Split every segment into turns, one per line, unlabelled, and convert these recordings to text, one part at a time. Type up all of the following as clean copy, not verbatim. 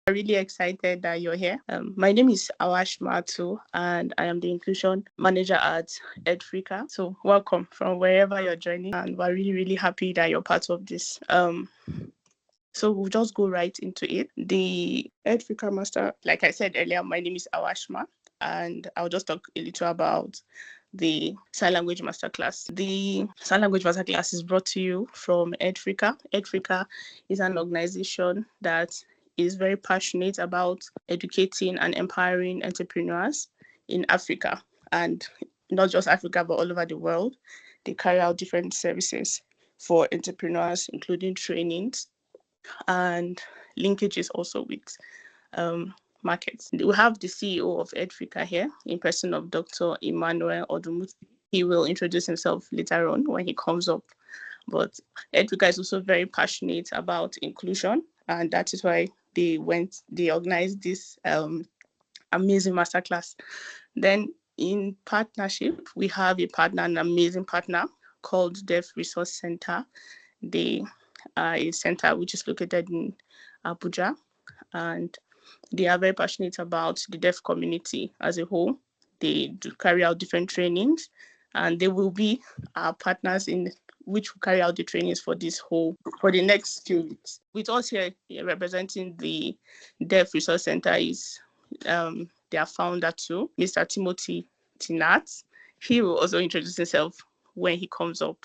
Really excited that you're here. My name is Awash Matu, and I am the Inclusion Manager at Edfrica. So welcome from wherever you're joining, and we're really, really happy that you're part of this. So we'll just go right into it. The Edfrica Master, like I said earlier, my name is Awashma, and I'll just talk a little about the Sign Language Masterclass. The Sign Language Masterclass is brought to you from Edfrica. Edfrica is an organization that is very passionate about educating and empowering entrepreneurs in Africa, and not just Africa, but all over the world. They carry out different services for entrepreneurs, including trainings and linkages also with markets. We have the CEO of Edfrica here in person of Dr. Emmanuel Odumuti. He will introduce himself later on when he comes up. But Edfrica is also very passionate about inclusion, and that is why they organized this amazing masterclass. Then in partnership, we have an amazing partner called Deaf Resource Center. They are a center which is located in Abuja, and they are very passionate about the deaf community as a whole. They do carry out different trainings, and they will be our partners in which will carry out the trainings for the next few weeks. With us here representing the Deaf Resource Center is their founder too, Mr. Timothy Tinat. He will also introduce himself when he comes up.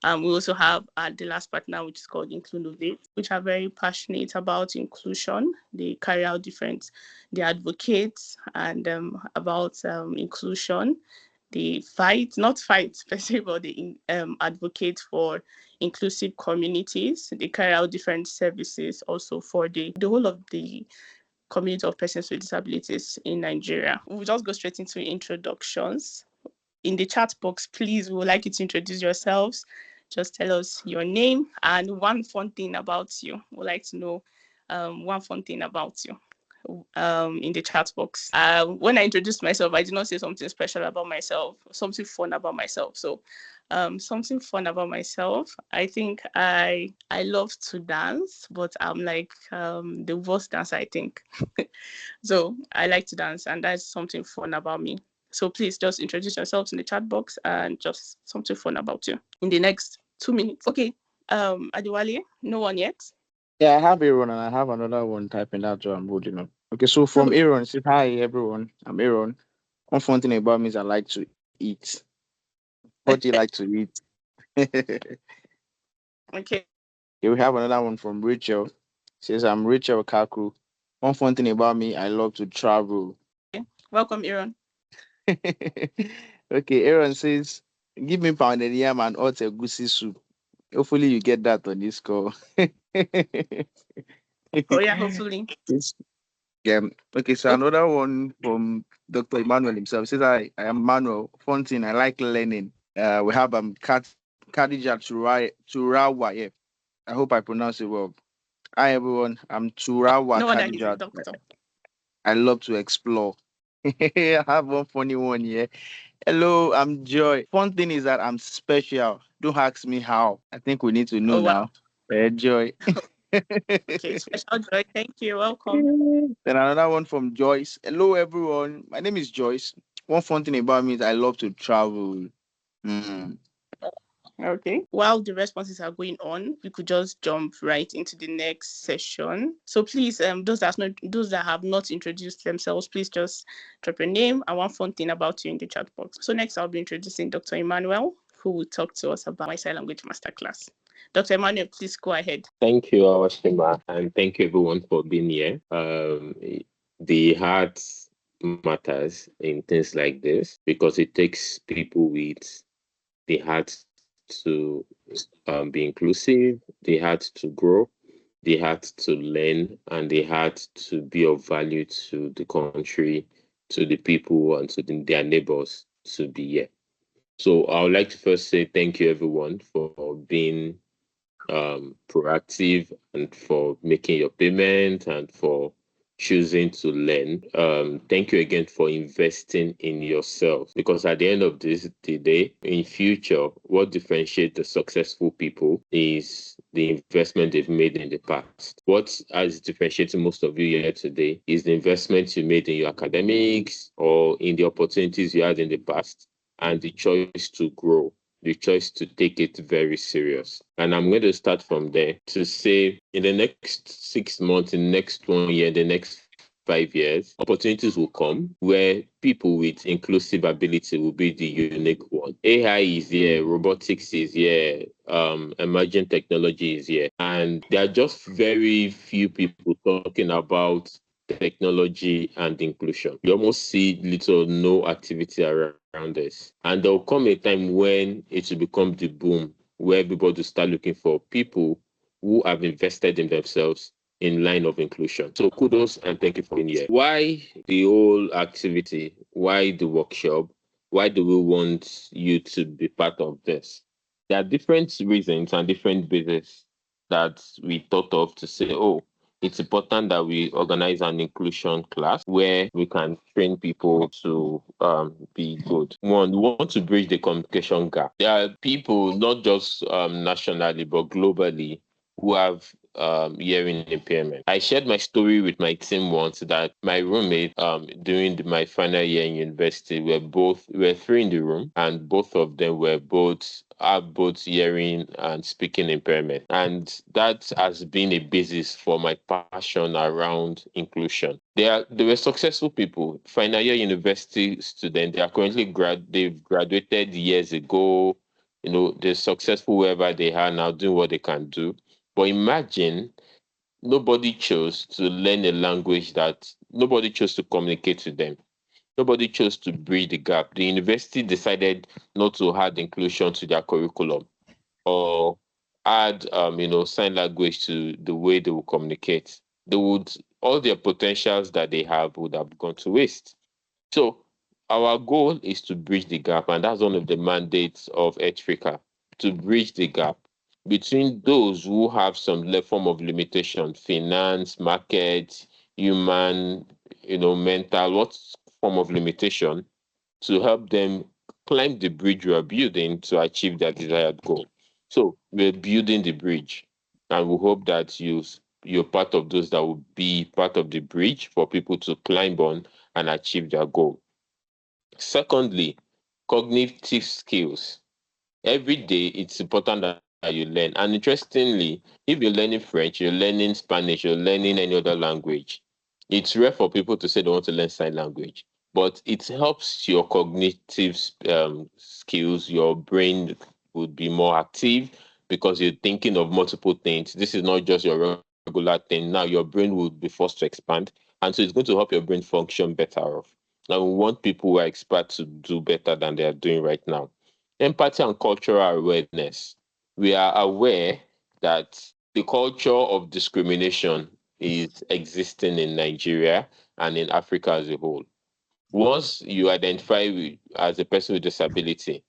We also have the last partner, which is called Inclunovate, which are very passionate about inclusion. They carry out they advocate and about inclusion. They not fight per se, but they advocate for inclusive communities. They carry out different services also for the whole of the community of persons with disabilities in Nigeria. We'll just go straight into introductions. In the chat box, please, we would like you to introduce yourselves. Just tell us your name and one fun thing about you. We'd like to know one fun thing about you in the chat box. When I introduced myself, I did not say something special about myself, something fun about myself. So something fun about myself, I think I love to dance, but I'm like the worst dancer, I think. So I like to dance, and that's something fun about me. So please just introduce yourselves in the chat box and just something fun about you in the next 2 minutes. Okay. Adiwale, no one yet?
Yeah, I have Aaron and I have another one typing that I'm holding up. Okay, so from Aaron, say hi everyone. I'm Aaron. One fun thing about me is I like to eat. What do you like to eat?
Okay.
Here we have another one from Rachel. Says I'm Rachel Kaku. One fun thing about me, I love to travel.
Okay. Welcome, Aaron.
Okay, Aaron says, give me pounded yam and hot egusi soup. Hopefully you get that on this call.
Oh yeah, hopefully.
Yes. Yeah. Okay, so another one from Dr. Emmanuel himself says, I am Manuel. Fun thing, I like learning. We have Khadija Turawa. Yeah. I hope I pronounce it well. Hi everyone, I'm Turawa
No wonder he's a
Khadija.
doctor.
I love to explore. I have one funny one here. Hello, I'm Joy. Fun thing is that I'm special. Don't ask me how. I think we need to know now. Joy.
Okay, special Joy. Thank you. Welcome.
Then another one from Joyce. Hello, everyone. My name is Joyce. One fun thing about me is I love to travel.
Okay. While the responses are going on, we could just jump right into the next session. So please, those that have not introduced themselves, please just drop your name and one fun thing about you in the chat box. So next, I'll be introducing Dr. Emmanuel, who will talk to us about my sign language masterclass. Dr. Emmanuel, please go ahead.
Thank you, Awashima, and thank you everyone for being here. The heart matters in things like this because it takes people with the heart to be inclusive, the heart to grow, the heart to learn, and the heart to be of value to the country, to the people, and to their neighbors to be here. So I would like to first say thank you everyone for being proactive and for making your payment and for choosing to learn. Thank you again for investing in yourself, because at the end of the day, in future, what differentiates the successful people is the investment they've made in the past. What is differentiating most of you here today is the investment you made in your academics or in the opportunities you had in the past, and the choice to grow, the choice to take it very serious. And I'm going to start from there to say in the next 6 months, in the next 1 year, the next 5 years, opportunities will come where people with inclusive ability will be the unique one. AI is here, robotics is here, emerging technology is here, and there are just very few people talking about technology and inclusion. You almost see little or no activity around this. And there will come a time when it will become the boom, where everybody will start looking for people who have invested in themselves in line of inclusion. So kudos and thank you for being here. Why the whole activity? Why the workshop? Why do we want you to be part of this? There are different reasons and different bases that we thought of to say, oh, it's important that we organize an inclusion class where we can train people to be good. One, we want to bridge the communication gap. There are people, not just nationally, but globally, who have hearing impairment. I shared my story with my team once that my roommate during my final year in university were three in the room, and both of them have both hearing and speaking impairment. And that has been a basis for my passion around inclusion. They were successful people, final year university students. They are currently they've graduated years ago. You know, they're successful wherever they are now, doing what they can do. But imagine nobody chose to learn a language that nobody chose to communicate to them. Nobody chose to bridge the gap. The university decided not to add inclusion to their curriculum or add, sign language to the way they will communicate. All their potentials that they have would have gone to waste. So our goal is to bridge the gap, and that's one of the mandates of Edfrica, to bridge the gap between those who have some form of limitation, finance, market, human, mental, what form of limitation, to help them climb the bridge we are building to achieve their desired goal. So we're building the bridge, and we hope that you're part of those that will be part of the bridge for people to climb on and achieve their goal. Secondly, cognitive skills. Every day, it's important that you learn. And interestingly, if you're learning French, you're learning Spanish, you're learning any other language, it's rare for people to say they want to learn sign language. But it helps your cognitive skills. Your brain would be more active because you're thinking of multiple things. This is not just your regular thing. Now your brain will be forced to expand. And so it's going to help your brain function better off. And we want people who are experts to do better than they are doing right now. Empathy and cultural awareness. We are aware that the culture of discrimination is existing in Nigeria and in Africa as a whole. Once you identify as a person with disability,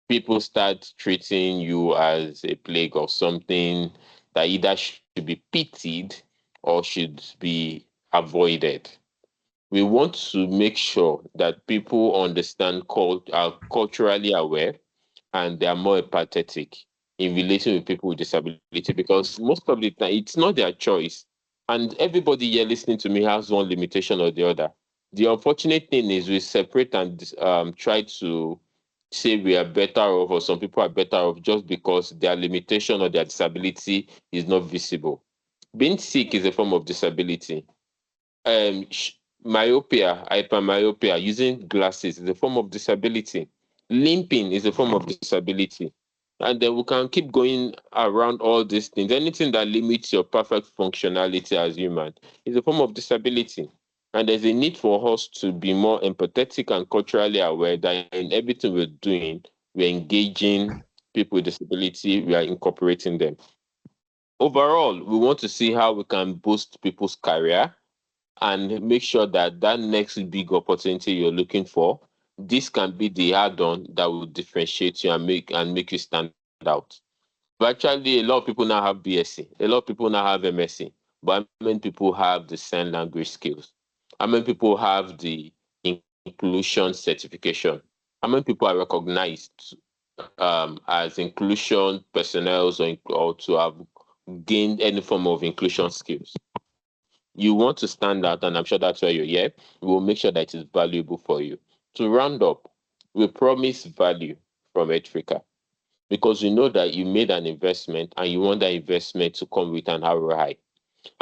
people start treating you as a plague or something that either should be pitied or should be avoided. We want to make sure that people understand, are culturally aware, and they are more empathetic in relating with people with disability, because most of the time it's not their choice. And everybody here listening to me has one limitation or the other. The unfortunate thing is we separate and try to say we are better off, or some people are better off just because their limitation or their disability is not visible. Being sick is a form of disability. um Myopia, hypermyopia, using glasses is a form of disability. Limping is a form of disability. And then we can keep going around all these things. Anything that limits your perfect functionality as human is a form of disability. And there's a need for us to be more empathetic and culturally aware that in everything we're doing, we're engaging people with disability, we are incorporating them. Overall, we want to see how we can boost people's career and make sure that that next big opportunity you're looking for, this can be the add-on that will differentiate you and make you stand out. But actually, a lot of people now have BSc, a lot of people now have MSc, but how many people have the sign language skills? How many people have the inclusion certification? How many people are recognized as inclusion personnel or to have gained any form of inclusion skills. You want to stand out, and I'm sure that's why you're here. We will make sure that it is valuable for you. To round up, we promise value from Edfrica because you know that you made an investment and you want that investment to come with an ROI.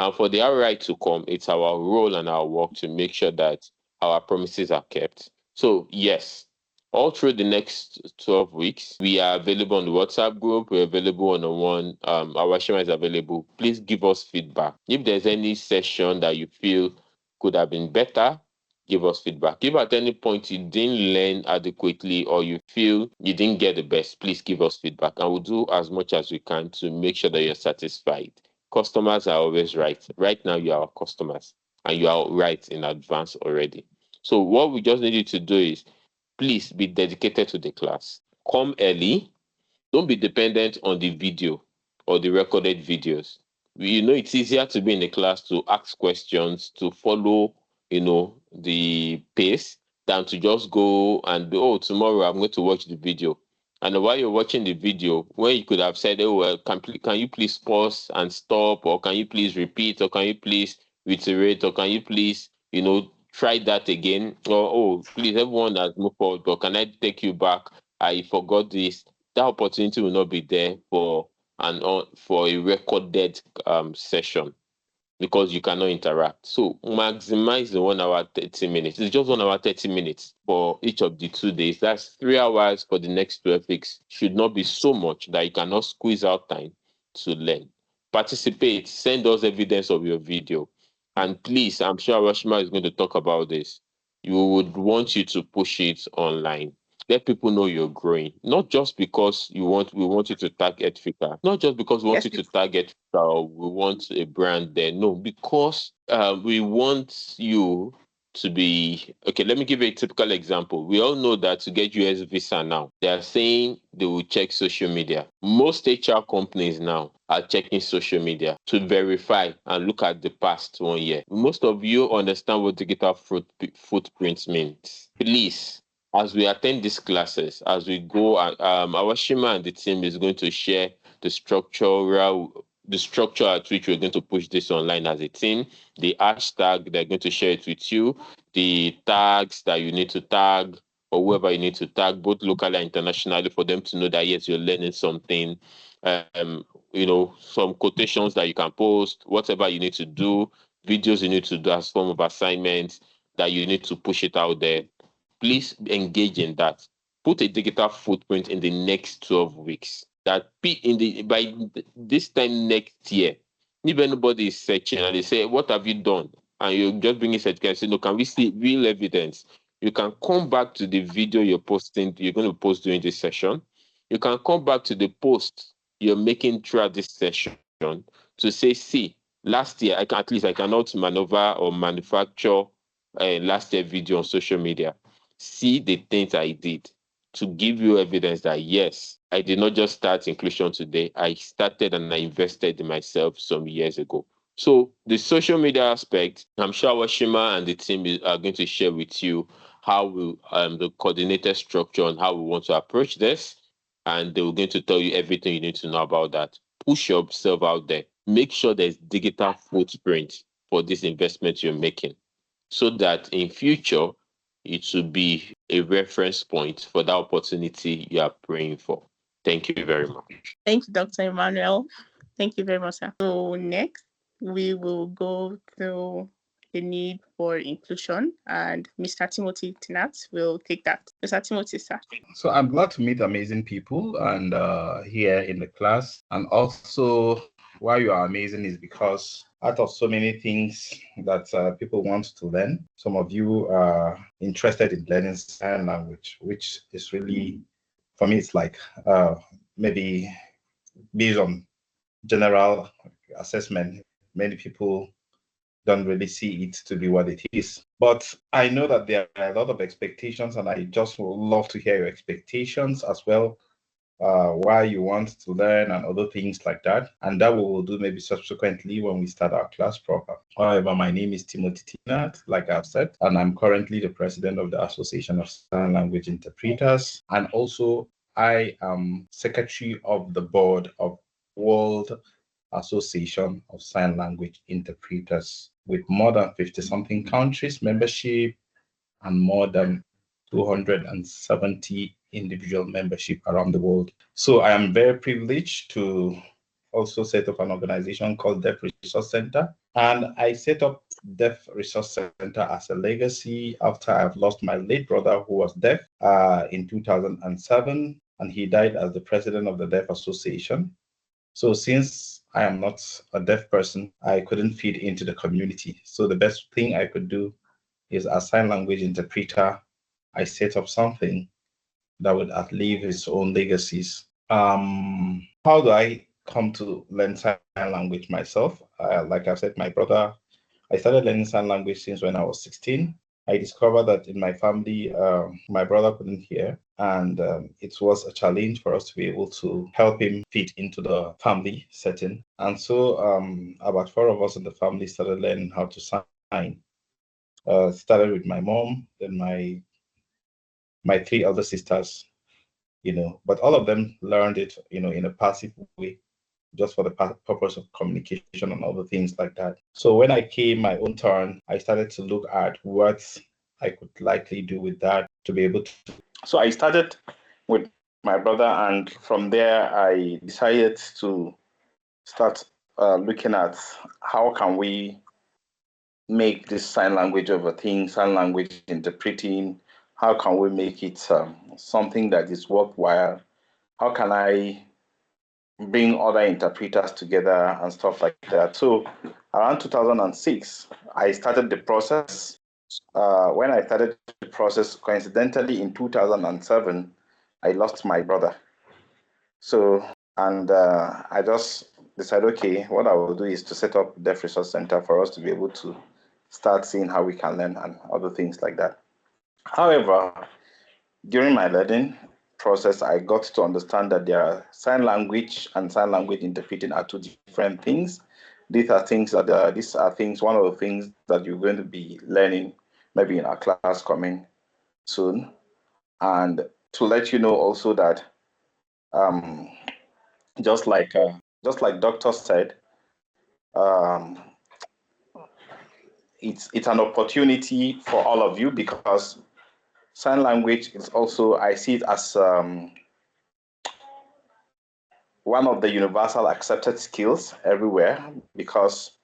And for the ROI to come, it's our role and our work to make sure that our promises are kept. So, yes, all through the next 12 weeks, we are available on the WhatsApp group. We're available on the one. Our Shema is available. Please give us feedback. If there's any session that you feel could have been better, give us feedback. If at any point you didn't learn adequately or you feel you didn't get the best, please give us feedback. And we'll do as much as we can to make sure that you're satisfied. Customers are always right. Right now, you are our customers and you are right in advance already. So what we just need you to do is please be dedicated to the class. Come early. Don't be dependent on the video or the recorded videos. You know, it's easier to be in the class to ask questions, to follow, the pace than to just go and, oh, tomorrow I'm going to watch the video. And while you're watching the video, when you could have said, oh, well, can you please pause and stop, or can you please repeat, or can you please reiterate, or can you please, try that again, or, oh, please, everyone has moved forward, but can I take you back? I forgot this. That opportunity will not be there for a recorded session because you cannot interact. So maximize the 1 hour 30 minutes. It's just 1 hour 30 minutes for each of the 2 days. That's 3 hours for the next 12 weeks. Should not be so much that you cannot squeeze out time to learn. Participate, send us evidence of your video. And please, I'm sure Rashma is going to talk about this. You would want you to push it online. Let people know you're growing. Not just because we want you to tag Edfrica. Not just because we want
Yes,
you to tag Edfrica or we want a brand there. No, because we want you to be okay. Let me give you a typical example. We all know that to get US visa now, they are saying they will check social media. Most HR companies now are checking social media to verify and look at the past 1 year. Most of you understand what digital footprints means. Please, as we attend these classes, as we go, our Shima and the team is going to share the structure at which we're going to push this online as a team, the hashtag, they're going to share it with you, the tags that you need to tag, or whoever you need to tag, both locally and internationally, for them to know that, yes, you're learning something. Some quotations that you can post, whatever you need to do, videos you need to do as form of assignments that you need to push it out there. Please engage in that. Put a digital footprint in the next 12 weeks. That by this time next year, if anybody is searching and they say, what have you done? And you just bring a certificate and say, no, can we see real evidence? You can come back to the video you're going to post during this session. You can come back to the post you're making throughout this session to say, see, last year, I cannot maneuver or manufacture last year video on social media. See the things I did to give you evidence that, yes, I did not just start inclusion today. I started and I invested in myself some years ago. So the social media aspect, I'm sure our Shima and the team are going to share with you how we the coordinated structure and how we want to approach this. And they were going to tell you everything you need to know about that. Push yourself out there. Make sure there's digital footprint for this investment you're making, so that in future it will be a reference point for that opportunity you are praying for. Thank you very much.
Thank you, Dr. Emmanuel. Thank you very much, sir. So next, we will go through the need for inclusion, and Mr. Timothy Tinat will take that. Mr. Timothy, sir.
So I'm glad to meet amazing people and here in the class. And also, why you are amazing is because out of so many things that people want to learn, some of you are interested in learning sign language, which is really, for me, it's like maybe based on general assessment, many people don't really see it to be what it is. But I know that there are a lot of expectations, and I just would love to hear your expectations as well, why you want to learn and other things like that. And that we will do maybe subsequently when we start our class proper. However, my name is Timothy Tinat, like I've said, and I'm currently the president of the Association of Sign Language Interpreters. And also, I am secretary of the board of World Association of Sign Language Interpreters, with more than 50-something countries membership and more than 270 individual membership around the world. So I am very privileged to also set up an organization called Deaf Resource Center. And I set up Deaf Resource Center as a legacy after I've lost my late brother who was deaf in 2007, and he died as the president of the Deaf Association. So since I am not a deaf person, I couldn't fit into the community. So the best thing I could do is, as sign language interpreter, I set up something that would outlive its own legacies. How do I come to learn sign language myself? Like I said, my brother, I started learning sign language since when I was 16. I discovered that in my family, my brother couldn't hear, and it was a challenge for us to be able to help him fit into the family setting. And so about 4 of us in the family started learning how to sign. Started with my mom, then my 3 elder sisters, but all of them learned it, in a passive way, just for the purpose of communication and other things like that. So when I came my own turn, I started to look at what I could likely do with that to be able to. So I started with my brother, and from there I decided to start looking at how can we make this sign language of a thing, sign language interpreting, how can we make it something that is worthwhile? How can I bring other interpreters together and stuff like that? So around 2006, I started the process. When I started the process, coincidentally in 2007, I lost my brother. So, and I just decided, okay, what I will do is to set up Deaf Resource Center for us to be able to start seeing how we can learn and other things like that. However, during my learning process, I got to understand that there are sign language and sign language interpreting are 2 different things. These are things, one of the things that you're going to be learning maybe in our class coming soon. And to let you know also that just like Doctor said, it's an opportunity for all of you, because sign language is also, I see it as one of the universal accepted skills everywhere, because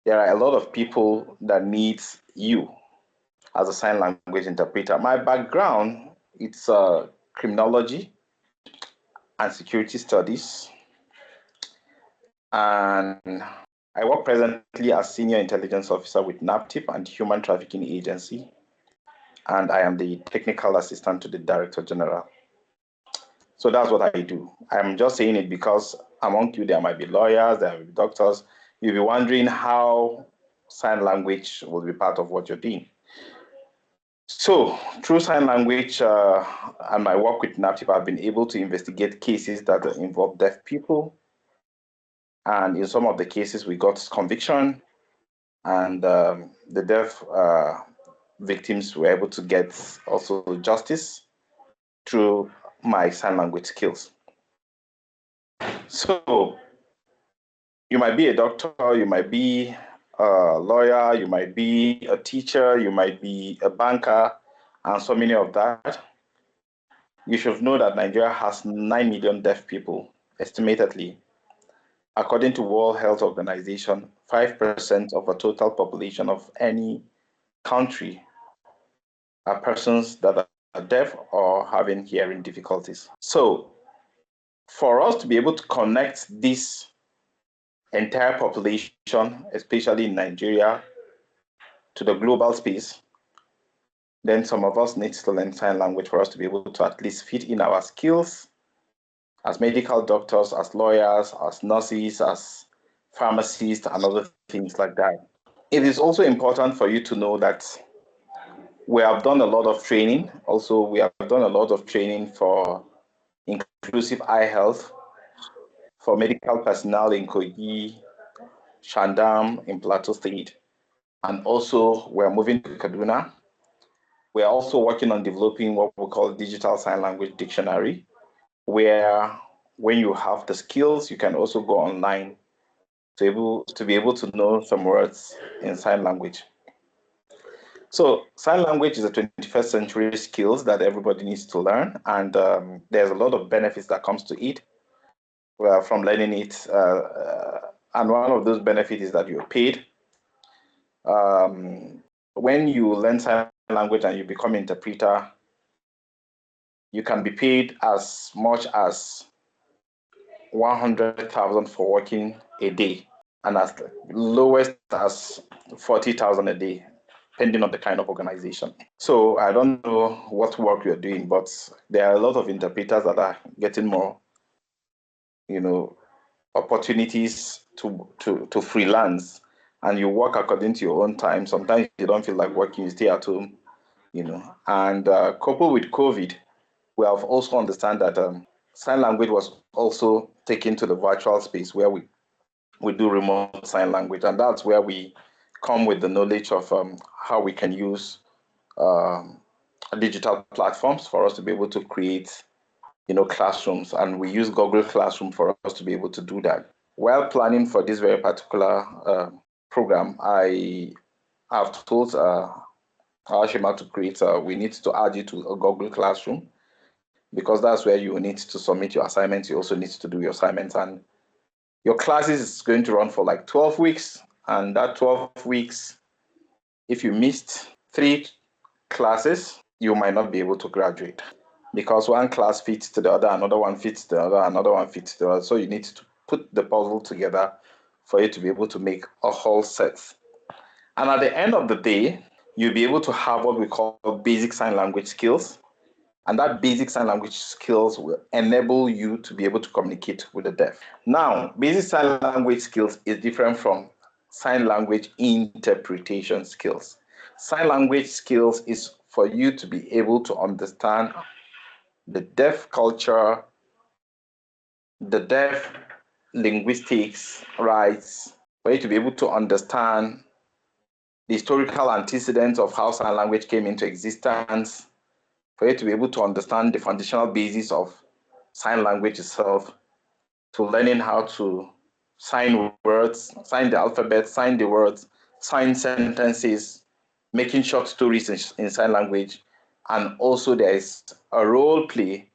there are a lot of people that need you as a sign language interpreter. My background, it's criminology and security studies, and I work presently as Senior Intelligence Officer with NAPTIP and Human Trafficking Agency, and I am the Technical Assistant to the Director General. So that's what I do. I'm just saying it because among you, there might be lawyers, there might be doctors. You'll be wondering how sign language will be part of what you're doing. So through sign language and my work with NAPTIP, I've been able to investigate cases that involve deaf people. And in some of the cases, we got conviction, and the deaf victims were able to get also justice through my sign language skills. So you might be a doctor, you might be a lawyer, you might be a teacher, you might be a banker, and so many of that. You should know that Nigeria has 9 million deaf people, estimatedly. According to World Health Organization, 5% of the total population of any country are persons that are deaf or having hearing difficulties. So for us to be able to connect this entire population, especially in Nigeria, to the global space, then some of us need to learn sign language for us to be able to at least fit in our skills as medical doctors, as lawyers, as nurses, as pharmacists, and other things like that. It is also important for you to know that we have done a lot of training. Also, we have done a lot of training for inclusive eye health for medical personnel in Kogi, Shandam, in Plateau State. And also, we're moving to Kaduna. We are also working on developing what we call digital sign language dictionary, where when you have the skills, you can also go online to be able to know some words in sign language. So sign language is a 21st century skills that everybody needs to learn, and there's a lot of benefits that comes to it from learning it. And one of those benefits is that you're paid. When you learn sign language and you become interpreter, you can be paid as much as 100,000 for working a day, and as lowest as 40,000 a day, depending on the kind of organization. So I don't know what work you're doing, but there are a lot of interpreters that are getting more, opportunities to freelance, and you work according to your own time. Sometimes you don't feel like working, you stay at home, and coupled with COVID, we have also understand that sign language was also taken to the virtual space where we do remote sign language, and that's where we come with the knowledge of how we can use digital platforms for us to be able to create classrooms, and we use Google Classroom for us to be able to do that. While planning for this very particular program, I have told Ashima to create, we need to add you to a Google Classroom, because that's where you need to submit your assignments. You also need to do your assignments, and your classes is going to run for like 12 weeks. And that 12 weeks, if you missed 3 classes, you might not be able to graduate, because one class fits to the other, another one fits to the other, another one fits to the other. So you need to put the puzzle together for you to be able to make a whole set. And at the end of the day, you'll be able to have what we call basic sign language skills. And that basic sign language skills will enable you to be able to communicate with the deaf. Now, basic sign language skills is different from sign language interpretation skills. Sign language skills is for you to be able to understand the deaf culture, the deaf linguistics, rights, for you to be able to understand the historical antecedents of how sign language came into existence, for you to be able to understand the foundational basis of sign language itself, to learning how to sign words, sign the alphabet, sign the words, sign sentences, making short stories in sign language. And also there is a role play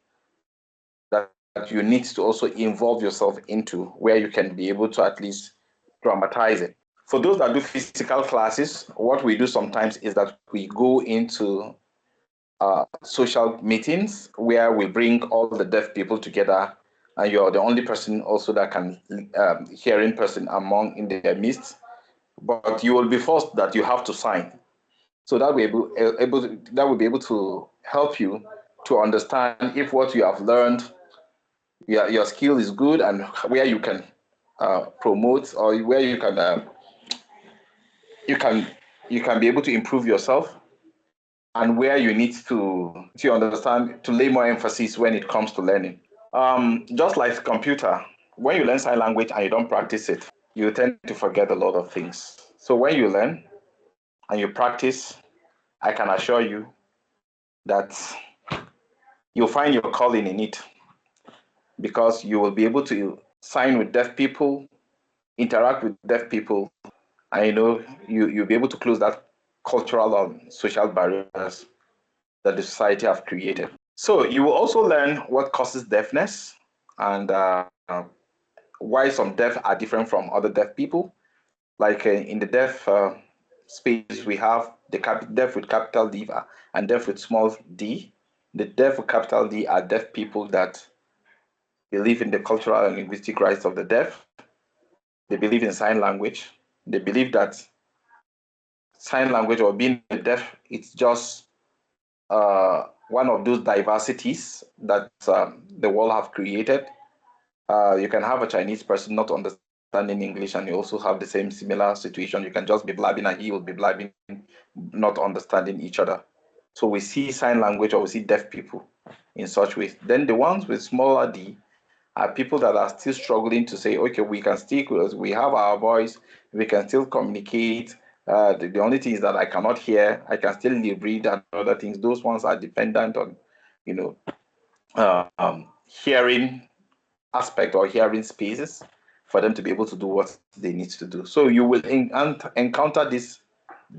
that you need to also involve yourself into, where you can be able to at least dramatize it. For those that do physical classes, what we do sometimes is that we go into social meetings where we bring all the deaf people together, and you're the only person also that can hearing person among in their midst, but you will be forced that you have to sign. So that will be able to help you to understand if what you have learned, your skill is good, and where you can promote, or where you can be able to improve yourself, and where you need to understand, to lay more emphasis when it comes to learning. Just like computer, when you learn sign language and you don't practice it, you tend to forget a lot of things. So when you learn and you practice, I can assure you that you'll find your calling in it, because you will be able to sign with deaf people, interact with deaf people, and you'll be able to close that cultural and social barriers that the society have created. So you will also learn what causes deafness, and why some deaf are different from other deaf people. Like in the deaf space, we have the deaf with capital D and deaf with small d. The deaf with capital D are deaf people that believe in the cultural and linguistic rights of the deaf. They believe in sign language. They believe that sign language, or being deaf, it's just one of those diversities that the world have created. You can have a Chinese person not understanding English, and you also have the same similar situation. You can just be blabbing and he will be blabbing, not understanding each other. So we see sign language, or we see deaf people in such ways. Then the ones with smaller d are people that are still struggling to say, okay, we can still, we have our voice, we can still communicate. The only thing is that I cannot hear, I can still read and other things. Those ones are dependent on, hearing aspect or hearing spaces. for them to be able to do what they need to do. So you will encounter these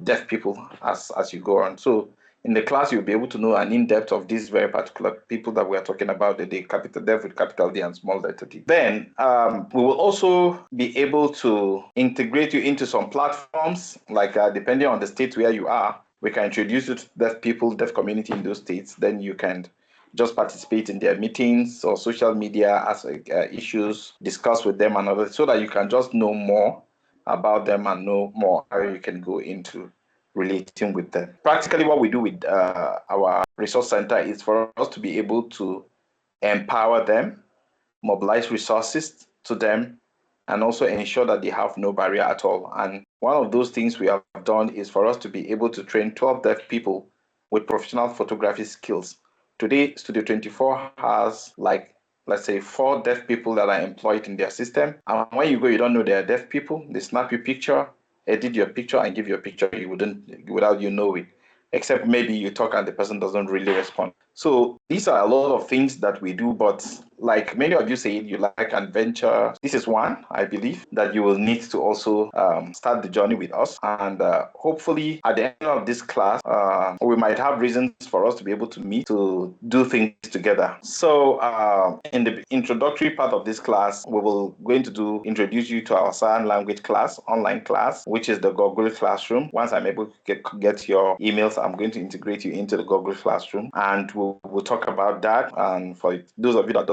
deaf people as you go on. So in the class, you'll be able to know an in-depth of these very particular people that we are talking about, the capital deaf with capital D and small letter D. Then we will also be able to integrate you into some platforms, like depending on the state where you are, we can introduce you to deaf people, deaf community in those states. Then you can just participate in their meetings or social media as issues, discuss with them and others, so that you can just know more about them and know more how you can go into relating with them. Practically, what we do with our resource center is for us to be able to empower them, mobilize resources to them, and also ensure that they have no barrier at all. And one of those things we have done is for us to be able to train 12 deaf people with professional photography skills. Today, Studio 24 has, like, let's say 4 deaf people that are employed in their system. And when you go, you don't know they are deaf people. They snap your picture, edit your picture, and give you a picture without you knowing. Except maybe you talk and the person doesn't really respond. So these are a lot of things that we do, but like many of you said, you like adventure. This is one, I believe, that you will need to also start the journey with us. And hopefully at the end of this class, we might have reasons for us to be able to meet to do things together. So in the introductory part of this class, we will going to introduce you to our sign language class, online class, which is the Google Classroom. Once I'm able to get your emails, I'm going to integrate you into the Google Classroom, and we'll talk about that. And for those of you that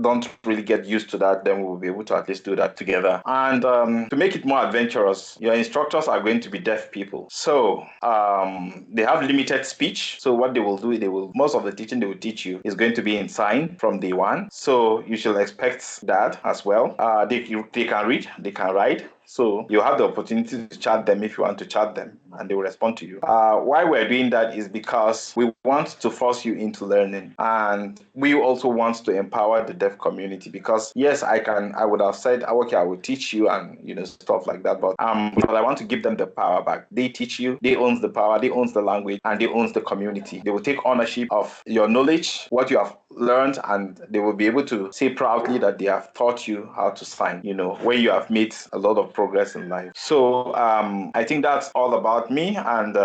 don't really get used to that, then we'll be able to at least do that together. And to make it more adventurous, your instructors are going to be deaf people, so they have limited speech. So what they will do, most of the teaching they will teach you is going to be in sign from day one. So you should expect that as well. They can read, they can write. So you have the opportunity to chat them if you want to chat them, and they will respond to you. Why we're doing that is because we want to force you into learning, and we also want to empower the deaf community. Because yes, I would have said, okay, I will teach you and stuff like that, but I want to give them the power back. They teach you, they own the power, they own the language, and they own the community. They will take ownership of your knowledge, what you have learned, and they will be able to say proudly that they have taught you how to sign, when you have made a lot of progress in life. So I think that's all about me, and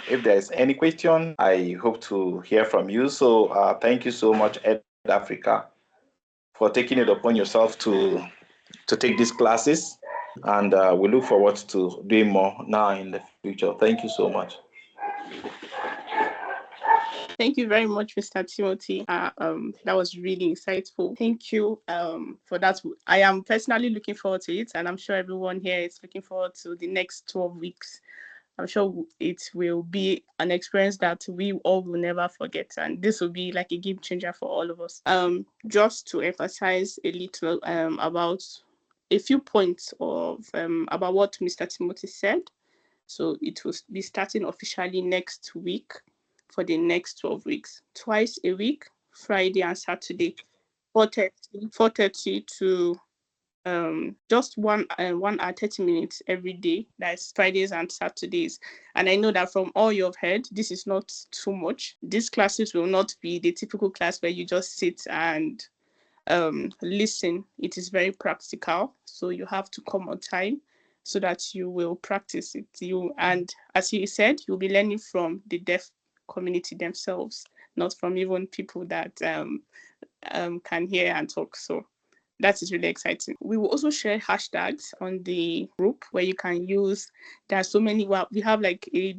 if there's any question, I hope to hear from you. So thank you so much, Edfrica, for taking it upon yourself to take these classes, and we look forward to doing more now in the future. Thank you so much.
Thank you very much, Mr. Timothy. That was really insightful. Thank you for that. I am personally looking forward to it, and I'm sure everyone here is looking forward to the next 12 weeks. I'm sure it will be an experience that we all will never forget, and this will be like a game changer for all of us. Just to emphasize a little about a few points of about what Mr. Timothy said. So it will be starting officially next week for the next 12 weeks, twice a week, Friday and Saturday, 4:30 to just 1 hour 30 minutes every day. That's Fridays and Saturdays. And I know that from all you've heard, this is not too much. These classes will not be the typical class where you just sit and listen. It is very practical, so you have to come on time so that you will practice it. And as he said, you'll be learning from the deaf community themselves, not from even people that can hear and talk. So that is really exciting. We will also share hashtags on the group where you can use. There are so many. Well, we have like a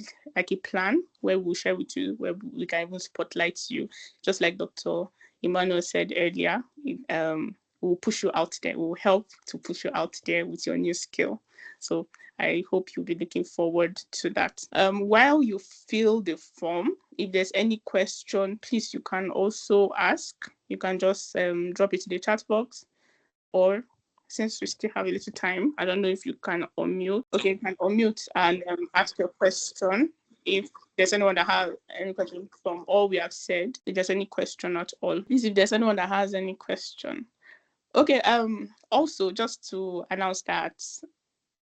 plan where we'll share with you, where we can even spotlight you, just like Dr. Emmanuel said earlier. We'll push you out there. We'll help to push you out there with your new skill. So I hope you'll be looking forward to that. While you fill the form, if there's any question, please, you can also ask. You can just drop it in the chat box, or since we still have a little time, I don't know if you can unmute. Okay, you can unmute and ask your question. If there's anyone that has any question from all we have said, if there's any question at all, please, if there's anyone that has any question. Okay, also just to announce that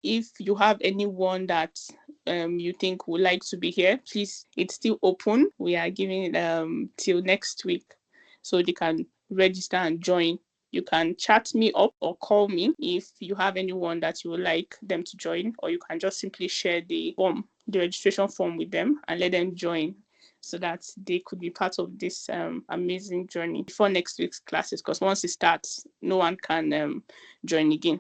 if you have anyone that you think would like to be here, please, it's still open. We are giving it till next week, so they can register and join. You can chat me up or call me if you have anyone that you would like them to join, or you can just simply share the registration form with them and let them join so that they could be part of this amazing journey before next week's classes, because once it starts, no one can join again.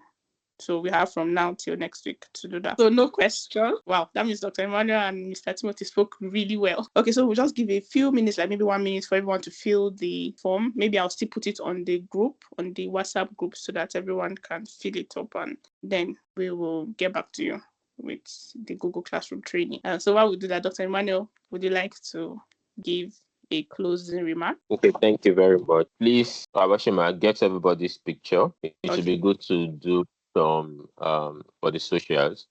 So we have from now till next week to do that. So no question. Wow, that means Dr. Emmanuel and Mr. Timothy spoke really well. Okay, so we'll just give a few minutes, like maybe 1 minute for everyone to fill the form. Maybe I'll still put it on the group, on the WhatsApp group, so that everyone can fill it up, and then we will get back to you with the Google Classroom training. So while we do that, Dr. Emmanuel, would you like to give a closing remark?
Okay, thank you very much. Please, Awashima, get everybody's picture. It should be good to do some for the socials,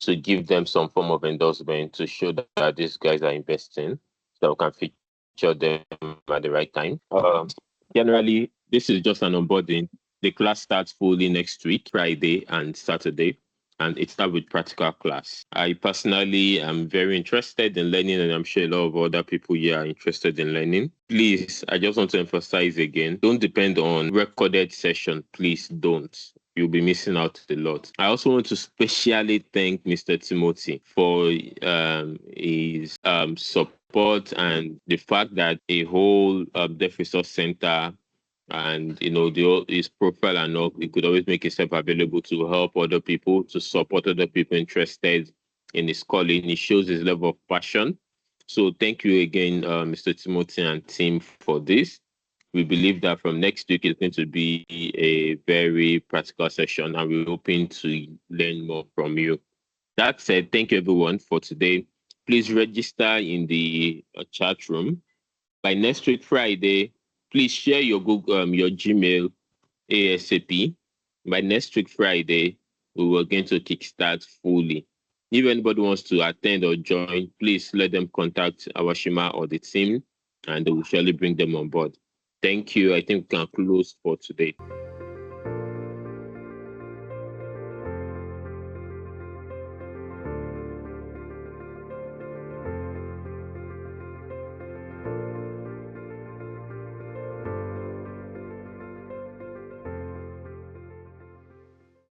to give them some form of endorsement to show that these guys are investing, so we can feature them at the right time. Generally, this is just an onboarding. The class starts fully next week, Friday and Saturday, and it starts with practical class. I personally am very interested in learning, and I'm sure a lot of other people here are interested in learning. Please, I just want to emphasize again, don't depend on recorded session. Please don't. You'll be missing out a lot. I also want to specially thank Mr. Timothy for his support and the fact that a whole Deaf Resource Center and his profile and all, he could always make himself available to help other people, to support other people interested in his calling. He shows his level of passion. So thank you again, Mr. Timothy and team, for this. We believe that from next week it's going to be a very practical session, and we're hoping to learn more from you. That said, thank you everyone for today. Please register in the chat room. By next week Friday, please share your Google, your Gmail ASAP. By next week Friday, we will going to kickstart fully. If anybody wants to attend or join, please let them contact Awashima or the team, and they will surely bring them on board. Thank you. I think we can close for today.